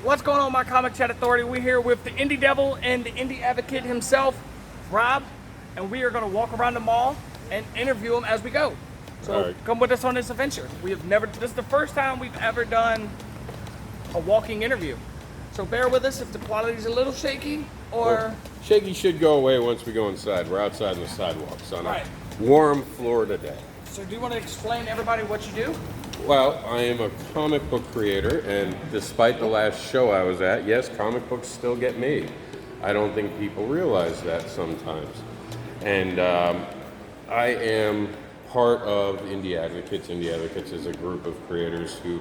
What's going on, my Comicchatauthority? We're here with the Indy Devil and the Indie Advocate himself, Rob, and we are going to walk around the mall and interview him as we go. So come with us on this adventure. This is the first time we've ever done a walking interview. So bear with us if the quality's a little shaky or... Well, shaky should go away once we go inside. We're outside on the sidewalks on a warm Florida day. So do you want to explain to everybody what you do? Well, I am a comic book creator, and despite the last show I was at, yes, comic books still get made. I don't think people realize that sometimes. And I am part of Indie Advocates. Indie Advocates is a group of creators who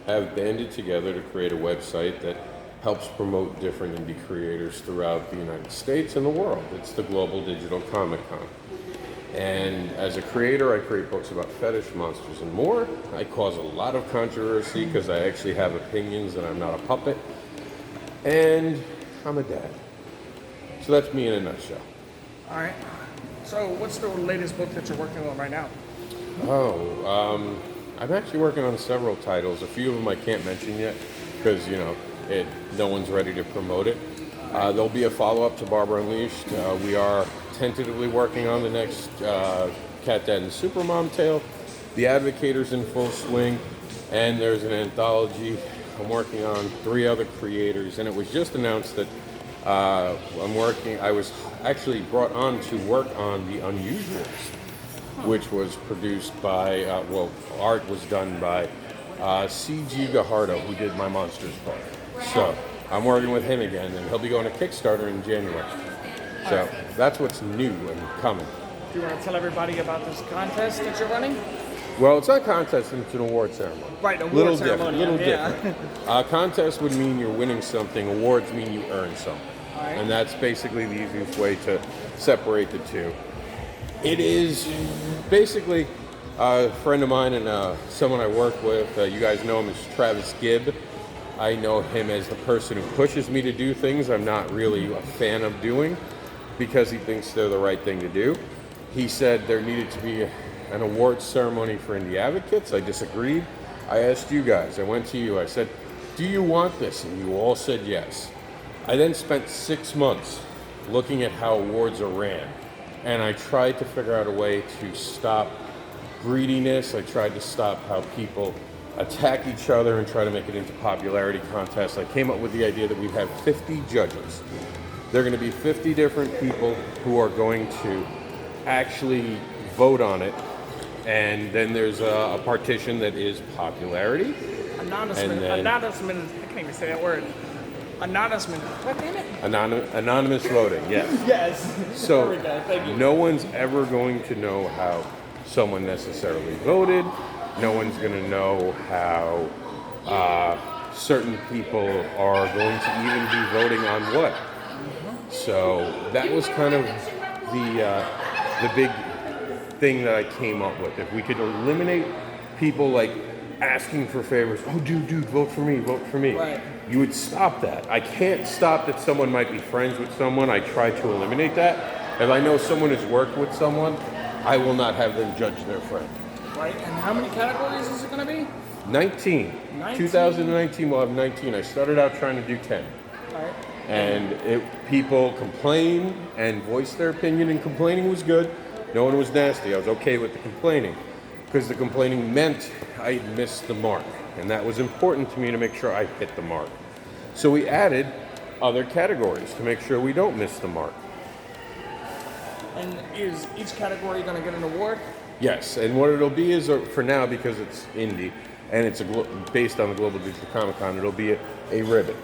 have banded together to create a website that helps promote different indie creators throughout the United States and the world. It's the Global Digital Comic Con. And as a creator, I create books about fetish, monsters, and more. I cause a lot of controversy because I actually have opinions and I'm not a puppet. And I'm a dad. So that's me in a nutshell. All right. So what's the latest book that you're working on right now? I'm actually working on several titles. A few of them I can't mention yet because, no one's ready to promote it. There'll be a follow-up to Barbara Unleashed. We are tentatively working on the next Cat, Dad, and Supermom tale. The Advocator's in full swing, and there's an anthology. I'm working on 3 other creators, and it was just announced that I was actually brought on to work on The Unusuals, which was produced by, art was done by C.G. Gajardo, who did my Monsters book. So I'm working with him again, and he'll be going to Kickstarter in January. So that's what's new and coming. Do you want to tell everybody about this contest that you're running? Well, it's not a contest, it's an award ceremony. Right, an award ceremony. Little different. Contest would mean you're winning something. Awards mean you earn something. Right. And that's basically the easiest way to separate the two. It is basically a friend of mine and someone I work with. You guys know him as Travis Gibb. I know him as the person who pushes me to do things I'm not really a fan of doing because he thinks they're the right thing to do. He said there needed to be an awards ceremony for Indie Advocates. I disagreed. I asked you guys. I went to you. I said, do you want this? And you all said yes. I then spent 6 months looking at how awards are ran. And I tried to figure out a way to stop greediness. I tried to stop how people attack each other and try to make it into popularity contests. I came up with the idea that we'd have 50 judges. There are going to be 50 different people who are going to actually vote on it. And then there's a partition that is popularity. Anonymous. I can't even say that word. Anonymous. What, damn it? Anonymous voting, yes. Yes. So there we go. Thank you. No one's ever going to know how someone necessarily voted. No one's going to know how certain people are going to even be voting on what. So that was kind of the big thing that I came up with. If we could eliminate people like asking for favors, oh dude, vote for me, right. You would stop that. I can't stop that someone might be friends with someone. I try to eliminate that. If I know someone has worked with someone, I will not have them judge their friend. Right, and how many categories is it going to be? 19. 2019 we'll have 19. I started out trying to do 10. All right. And people complain and voice their opinion, and complaining was good. No one was nasty. I was okay with the complaining because the complaining meant I missed the mark. And that was important to me to make sure I hit the mark. So we added other categories to make sure we don't miss the mark. And is each category going to get an award? Yes, and what it'll be is, for now, because it's indie and it's based on the Global Digital Comic Con, it'll be a ribbon.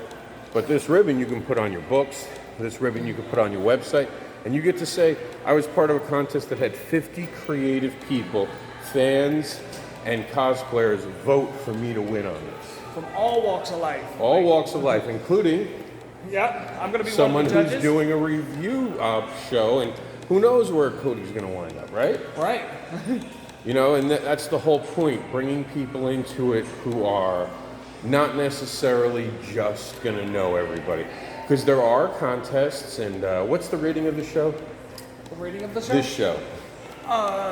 But this ribbon you can put on your books, this ribbon you can put on your website, and you get to say, I was part of a contest that had 50 creative people, fans and cosplayers vote for me to win on this. From all walks of life. All walks of life, including I'm going to be someone one of the judges. Who's doing a review show, and who knows where Cody's going to wind up, right? Right. And that's the whole point, bringing people into it who are not necessarily just going to know everybody. Because there are contests, and what's the rating of the show? The rating of the show? This show.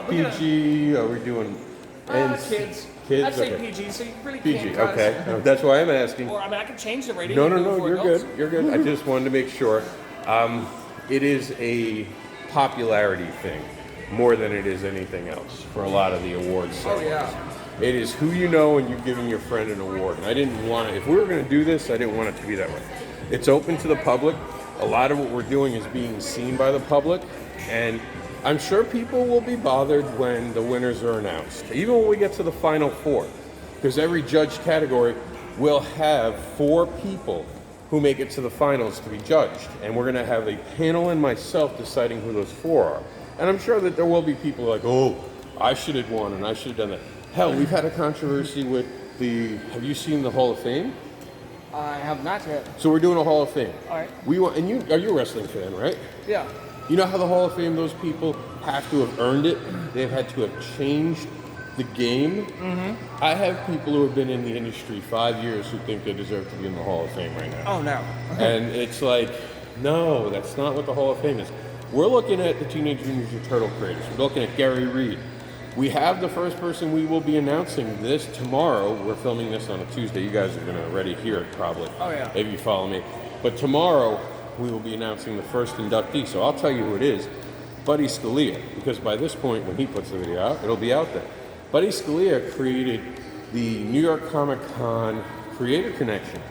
PG, are we doing kids. Kids? I'd say Okay. PG, so you really PG, can't cuss. okay. That's why I'm asking. Or, I mean, I can change the rating. No, and no, do it no, for you're adults. good. You're good. I just wanted to make sure. It is a popularity thing more than it is anything else for a lot of the awards. Oh, yeah. It is who you know and you giving your friend an award. And I didn't want to, if we were going to do this, I didn't want it to be that way. It's open to the public. A lot of what we're doing is being seen by the public. And I'm sure people will be bothered when the winners are announced, even when we get to the final four. Because every judged category will have 4 people who make it to the finals to be judged. And we're going to have a panel and myself deciding who those 4 are. And I'm sure that there will be people like, oh, I should have won and I should have done that. Hell, we've had a controversy with have you seen the Hall of Fame? I have not yet. So we're doing a Hall of Fame. All right. Are you a wrestling fan, right? Yeah. You know how the Hall of Fame, those people have to have earned it? They've had to have changed the game. Mm-hmm. I have people who have been in the industry 5 years who think they deserve to be in the Hall of Fame right now. Oh, no. And it's like, no, that's not what the Hall of Fame is. We're looking at the Teenage Mutant Ninja Turtle creators. We're looking at Gary Reed. We have the first person we will be announcing this tomorrow. We're filming this on a Tuesday. You guys are going to already hear it probably. Oh, yeah. If you follow me. But tomorrow, we will be announcing the first inductee. So I'll tell you who it is. Buddy Scalia. Because by this point, when he puts the video out, it'll be out there. Buddy Scalia created the New York Comic Con Creator Connection.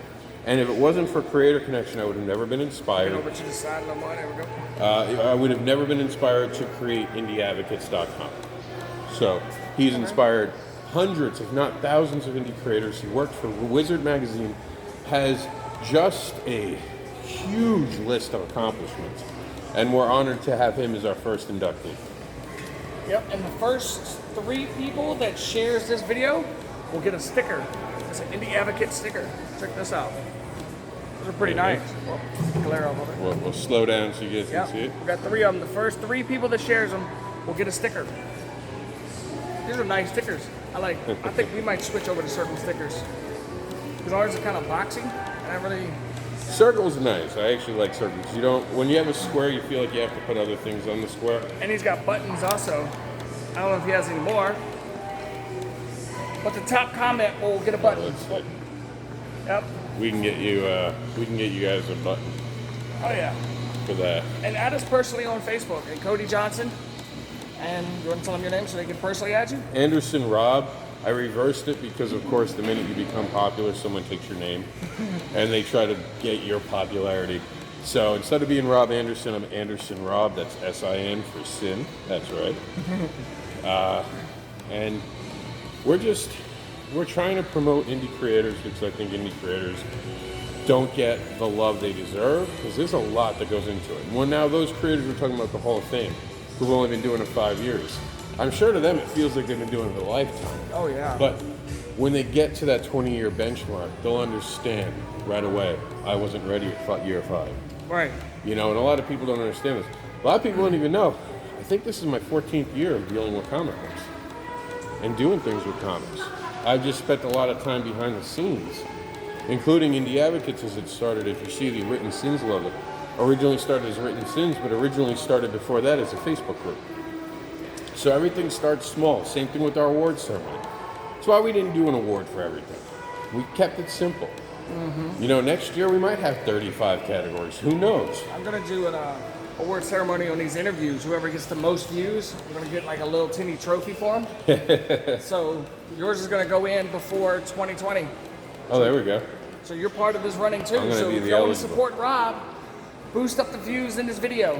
And if it wasn't for Creator Connection, I would have never been inspired. Get over to the side a little more. There we go. I would have never been inspired to create indieadvocates.com. So he's inspired hundreds, if not thousands, of indie creators. He worked for Wizard Magazine, has just a huge list of accomplishments. And we're honored to have him as our first inductee. Yep, and the first 3 people that shares this video will get a sticker. It's an Indie Advocate sticker. Check this out. Those are pretty nice. Well, glare off of it. We'll slow down so you guys can see it. We got 3 of them. The first 3 people that shares them will get a sticker. These are nice stickers. I think we might switch over to circle stickers. Because ours is kind of boxy. And I really... Circle's nice. I actually like circles. You don't, when you have a square, you feel like you have to put other things on the square. And he's got buttons also. I don't know if he has any more. But the top comment will get a button. Yep. We can get you guys a button. Oh yeah. For that. And add us personally on Facebook at Cody Johnson. And you want to tell them your name so they can personally add you? Andersin Rob. I reversed it because, of course, the minute you become popular, someone takes your name and they try to get your popularity. So instead of being Rob Andersin, I'm Andersin Rob. That's S-I-N for sin. That's right. And we're trying to promote indie creators because I think indie creators don't get the love they deserve because there's a lot that goes into it. Well, now those creators we're talking about the Hall of Fame who've only been doing it 5 years. I'm sure to them it feels like they've been doing it a lifetime. Oh yeah. But when they get to that 20-year benchmark, they'll understand right away, I wasn't ready at year 5. Right. You know, and a lot of people don't understand this. A lot of people don't even know. I think this is my 14th year of dealing with comic books and doing things with comics. I've just spent a lot of time behind the scenes, including Indie Advocates as it started. If you see the Written Sins logo, originally started as Written Sins, but originally started before that as a Facebook group. So everything starts small. Same thing with our awards ceremony. That's why we didn't do an award for everything. We kept it simple. Mm-hmm. You know, next year we might have 35 categories. Who knows? I'm going to do an award ceremony on these interviews. Whoever gets the most views, we're going to get like a little teeny trophy for them. So yours is going to go in before 2020. Oh, there we go. So you're part of this running too. I'm gonna So be if the you want to eligible. support Rob, boost up the views in this video.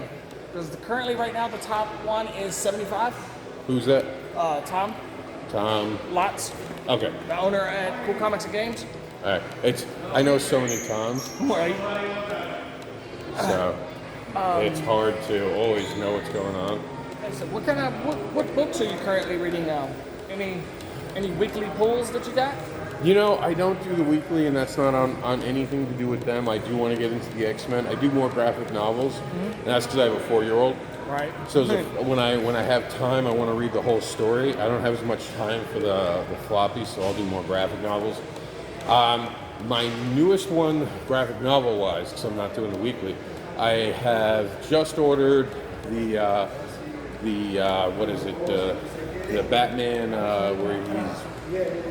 Because currently right now the top one is 75. Who's that? Tom Tom. Lots, Okay. the owner at Cool Comics and Games. All right. I know so many Toms, Right. so it's hard to always know what's going on. So what books are you currently reading now? Any weekly pulls that you got? You know, I don't do the weekly, and that's not on anything to do with them. I do want to get into the X-Men. I do more graphic novels, and that's because I have a 4-year-old. Right. So when I have time, I want to read the whole story. I don't have as much time for the floppy, so I'll do more graphic novels. My newest one, graphic novel-wise, because I'm not doing the weekly, I have just ordered the Batman where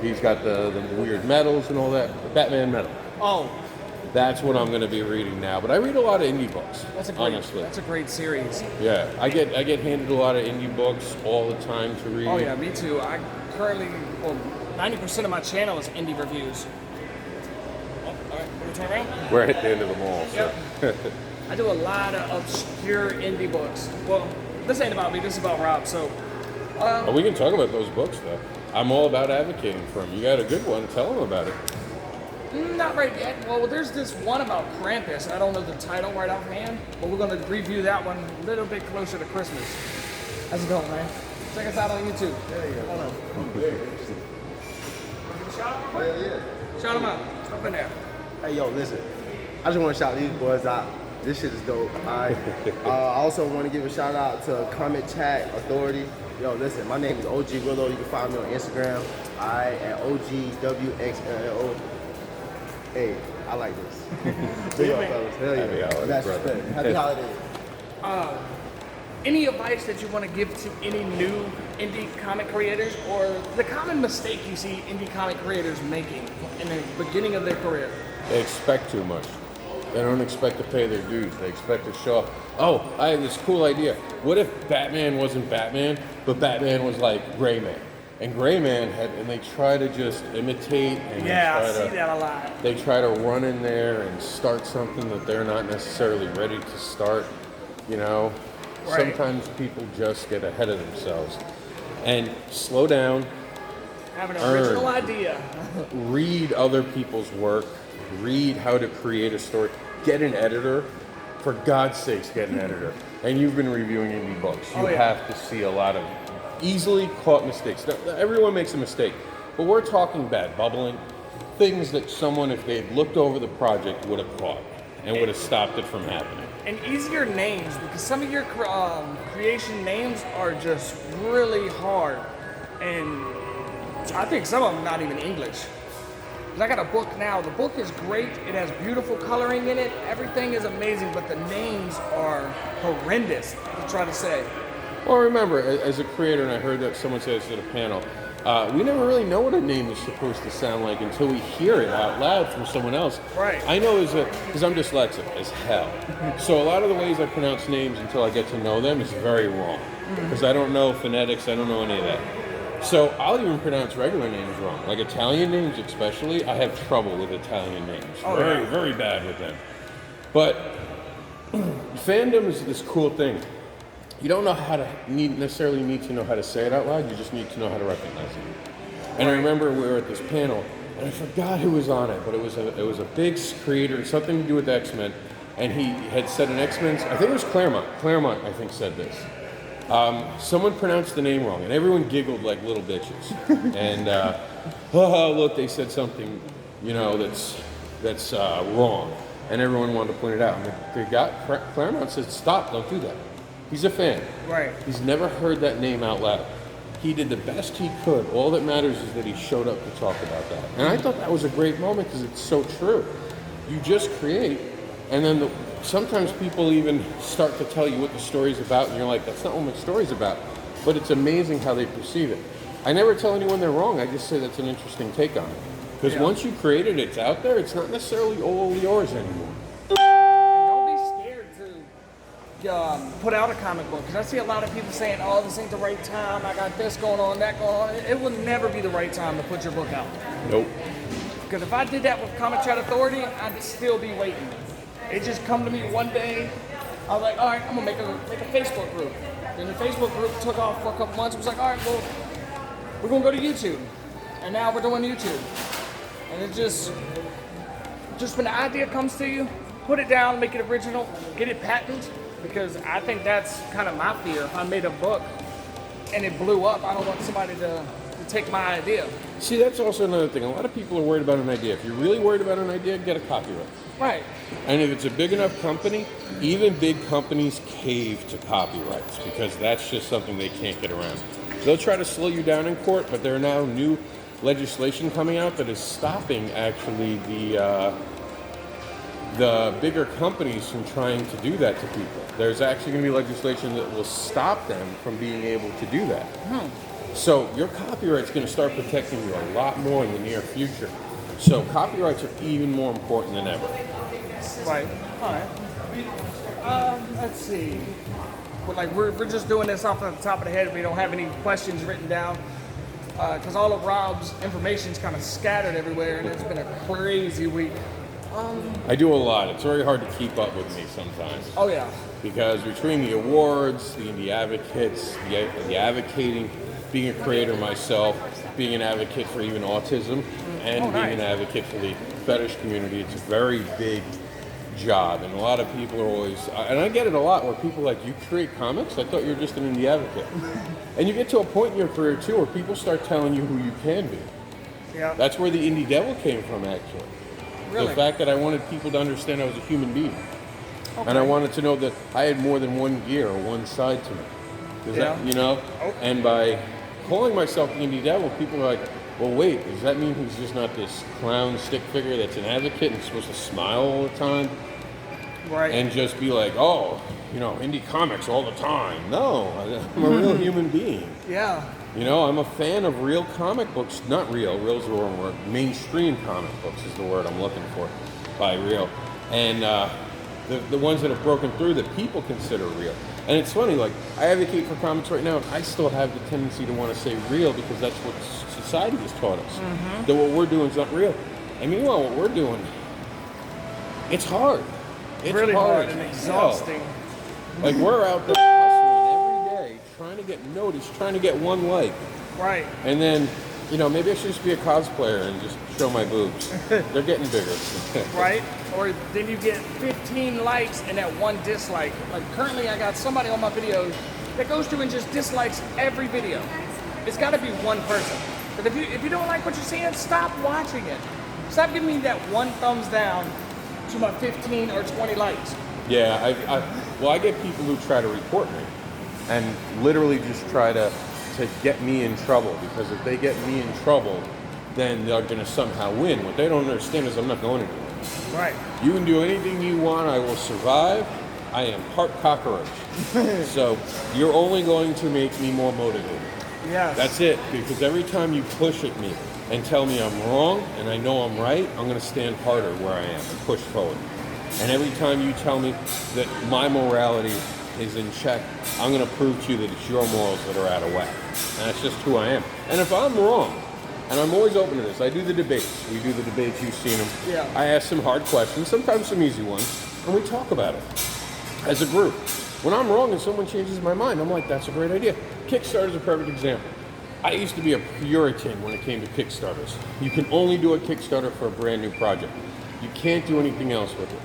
He's got the weird medals and all that. The Batman medal. Oh, That's what I'm going to be reading now. But I read a lot of indie books. Honestly. That's a great series. Yeah, I get handed a lot of indie books all the time to read. Oh yeah, me too. I currently, 90% of my channel is indie reviews. Oh, all right, can we turn around? We're at the end of the mall. So. Yep. I do a lot of obscure indie books. Well, this ain't about me. This is about Rob. So. We can talk about those books though. I'm all about advocating for them. You got a good one. Tell them about it. Not right yet. Well, there's this one about Krampus. I don't know the title right offhand, but we're going to review that one a little bit closer to Christmas. How's it going, man? Check us out on YouTube. There you go. Hold on. Give a shout out real quick? Yeah. Shout them out. Up in there. Hey, yo, listen. I just want to shout these boys out. This shit is dope. All right. I also want to give a shout out to Comicchatauthority. Yo, listen, my name is Ogwxllo. You can find me on Instagram. All right, at Ogwxllo. Hey, I like this. Big up, fellas. Hell yeah. Happy holidays, That's brother. respect. Happy holidays. Any advice that you want to give to any new indie comic creators, or the common mistake you see indie comic creators making in the beginning of their career? They expect too much. They don't expect to pay their dues. They expect to show up. Oh, I have this cool idea. What if Batman wasn't Batman, but Batman was like Gray Man? And Gray Man and they try to just imitate. And Yeah, I they try see that a lot. They try to run in there and start something that they're not necessarily ready to start. You know, Right. sometimes people just get ahead of themselves. And slow down. Have an original idea. Read other people's work, read how to create a story, get an editor. For God's sakes, get an editor. And you've been reviewing indie books. You have to see a lot of easily caught mistakes. Now, everyone makes a mistake, but we're talking bad bubbling, things that someone, if they had looked over the project, would have caught and would have stopped it from happening. And easier names, because some of your creation names are just really hard. And I think some of them not even English. 'Cause I got a book now. The book is great. It has beautiful coloring in it. Everything is amazing, but the names are horrendous to try to say. Well, remember, as a creator, and I heard that someone say this at a panel, we never really know what a name is supposed to sound like until we hear it out loud from someone else. Right. I know because I'm dyslexic as hell. So a lot of the ways I pronounce names until I get to know them is very wrong. Because I don't know phonetics, I don't know any of that. So I'll even pronounce regular names wrong. Like Italian names especially, I have trouble with Italian names. Very, very bad with them. But fandom is this cool thing. You don't know how to necessarily need to know how to say it out loud, you just need to know how to recognize it. And I remember we were at this panel, and I forgot who was on it, but it was a big creator, something to do with X-Men, and he had said an X-Men, I think it was Claremont. Claremont, I think, said this. Someone pronounced the name wrong, and everyone giggled like little bitches. And oh, look, they said something, you know, that's wrong, and everyone wanted to point it out. And the guy, Claremont said, "Stop! Don't do that." He's a fan. Right. He's never heard that name out loud. He did the best he could. All that matters is that he showed up to talk about that. And I thought that was a great moment because it's so true. You just create, and then sometimes people even start to tell you what the story's about, and you're like, that's not what my story's about. But it's amazing how they perceive it. I never tell anyone they're wrong. I just say that's an interesting take on it. Because once you create it, it's out there. It's not necessarily all yours anymore. Don't be scared to put out a comic book, because I see a lot of people saying, oh, this ain't the right time, I got this going on, that going on. It will never be the right time to put your book out. Nope. Because if I did that with Comicchatauthority, I'd still be waiting. It just come to me one day, I was like, all right, I'm gonna make a Facebook group. Then the Facebook group took off for a couple months. It was like, all right, well, we're gonna go to YouTube. And now we're doing YouTube. And it just when the idea comes to you, put it down, make it original, get it patented, because I think that's kind of my fear. If I made a book and it blew up, I don't want somebody to take my idea. See, that's also another thing. A lot of people are worried about an idea. If you're really worried about an idea, get a copyright. Right. And if it's a big enough company, even big companies cave to copyrights because that's just something they can't get around. They'll try to slow you down in court, but there are now new legislation coming out that is stopping actually the bigger companies from trying to do that to people. There's actually going to be legislation that will stop them from being able to do that. So your copyright's going to start protecting you a lot more in the near future. So copyrights are even more important than ever. Right. All right. Let's see. Well, like we're just doing this off the top of the head. We don't have any questions written down because all of Rob's information is kind of scattered everywhere, and it's been a crazy week. I do a lot. It's very hard to keep up with me sometimes. Oh yeah. Because between the awards, the indie advocates, the advocating, being a creator myself, being an advocate for even autism, and being an advocate for the fetish community, it's a very big job. And a lot of people are always, and I get it a lot, where people are like, you create comics? I thought you were just an indie advocate. And you get to a point in your career too where people start telling you who you can be. Yeah. That's where the Indy Devil came from, actually. Really? The fact that I wanted people to understand I was a human being. And I wanted to know that I had more than one gear or one side to me. That, you know? And by calling myself the Indy Devil, people are like, well, wait, does that mean he's just not this clown stick figure that's an advocate and supposed to smile all the time? Right. And just be like, oh, you know, indie comics all the time. No, I'm a real human being. Yeah. You know, I'm a fan of real comic books. Not real, real's the wrong word. Mainstream comic books is the word I'm looking for by real. And the ones that have broken through that people consider real. And it's funny, like, I advocate for comics right now, and I still have the tendency to want to say real because that's what society has taught us. That what we're doing is not real. And meanwhile, what we're doing, it's hard. It's really hard and exhausting. Like, we're out there hustling every day, trying to get noticed, trying to get one like. Right. And then, you know, maybe I should just be a cosplayer and just show my boobs. They're getting bigger. Right? Or then you get 15 likes and that one dislike. Like currently I got somebody on my videos that goes through and just dislikes every video. It's got to be one person. But if you don't like what you're seeing, stop watching it. Stop giving me that one thumbs down to my 15 or 20 likes. Yeah, I get people who try to report me and literally just try to get me in trouble, because if they get me in trouble, then they're going to somehow win. What they don't understand is I'm not going anywhere. Right. You can do anything you want. I will survive. I am part cockroach. So you're only going to make me more motivated. Yeah. That's it. Because every time you push at me and tell me I'm wrong and I know I'm right, I'm going to stand harder where I am and push forward. And every time you tell me that my morality is in check, I'm going to prove to you that it's your morals that are out of whack. And that's just who I am. And if I'm wrong, and I'm always open to this, I do the debates. We do the debates, you've seen them. Yeah. I ask some hard questions, sometimes some easy ones, and we talk about it as a group. When I'm wrong and someone changes my mind, I'm like, that's a great idea. Kickstarter's a perfect example. I used to be a Puritan when it came to Kickstarters. You can only do a Kickstarter for a brand new project. You can't do anything else with it.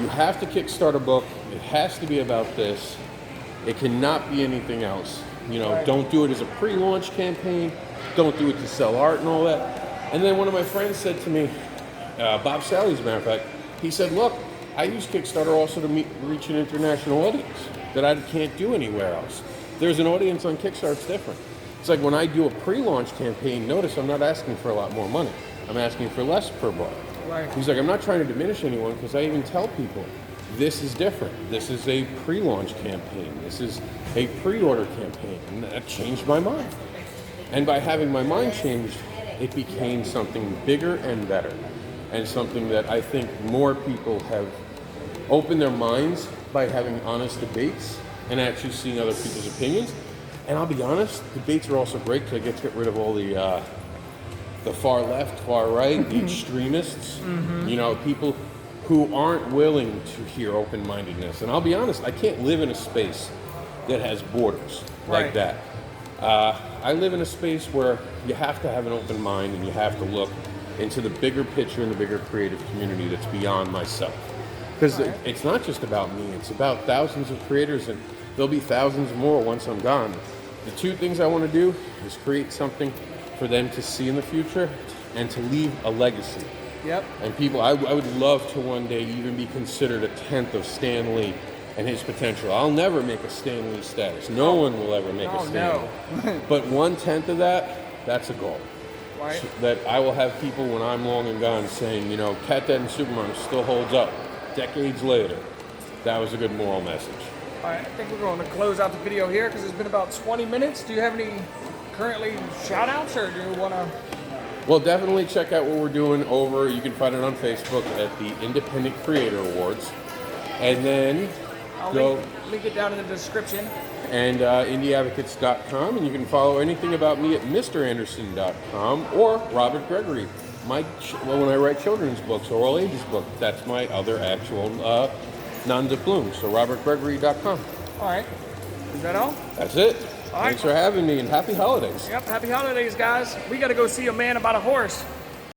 You have to kickstart a book. It has to be about this. It cannot be anything else. You know, don't do it as a pre-launch campaign. Don't do it to sell art and all that. And then one of my friends said to me, Bob Sally, as a matter of fact, he said, look, I use Kickstarter also to reach an international audience that I can't do anywhere else. There's an audience on Kickstarter, it's different. It's like when I do a pre-launch campaign, notice I'm not asking for a lot more money. I'm asking for less per book. Right. He's like, I'm not trying to diminish anyone, because I even tell people, this is different. This is a pre-launch campaign. This is a pre-order campaign. And that changed my mind. And by having my mind changed, it became something bigger and better. And something that I think more people have opened their minds by having honest debates and actually seeing other people's opinions. And I'll be honest, debates are also great because I get to get rid of all the far left, far right, the extremists, you know, people who aren't willing to hear open-mindedness. And I'll be honest, I can't live in a space that has borders like that. I live in a space where you have to have an open mind and you have to look into the bigger picture and the bigger creative community that's beyond myself. Because it's not just about me, it's about thousands of creators, and there'll be thousands more once I'm gone. The two things I want to do is create something for them to see in the future and to leave a legacy. Yep. And people, I would love to one day even be considered a tenth of Stan Lee and his potential. I'll never make a Stan Lee status. No one will ever make a Stan Lee. But 1/10 of that, that's a goal. Right. So that I will have people when I'm long and gone saying, you know, Cat Dad and Superman still holds up. Decades later, that was a good moral message. All right, I think we're going to close out the video here because it's been about 20 minutes. Do you have any currently shout outs, or do you want to? Well, definitely check out what we're doing over. You can find it on Facebook at the Independent Creator Awards. And then I'll go link it down in the description. and indieadvocates.com, and you can follow anything about me at mranderson.com or Robert Gregory. When I write children's books or all ages books, that's my other actual nom de plume. So robertgregory.com. All right. Is that all? That's it. All right. Thanks for having me, and happy holidays. Yep. Happy holidays, guys. We got to go see a man about a horse.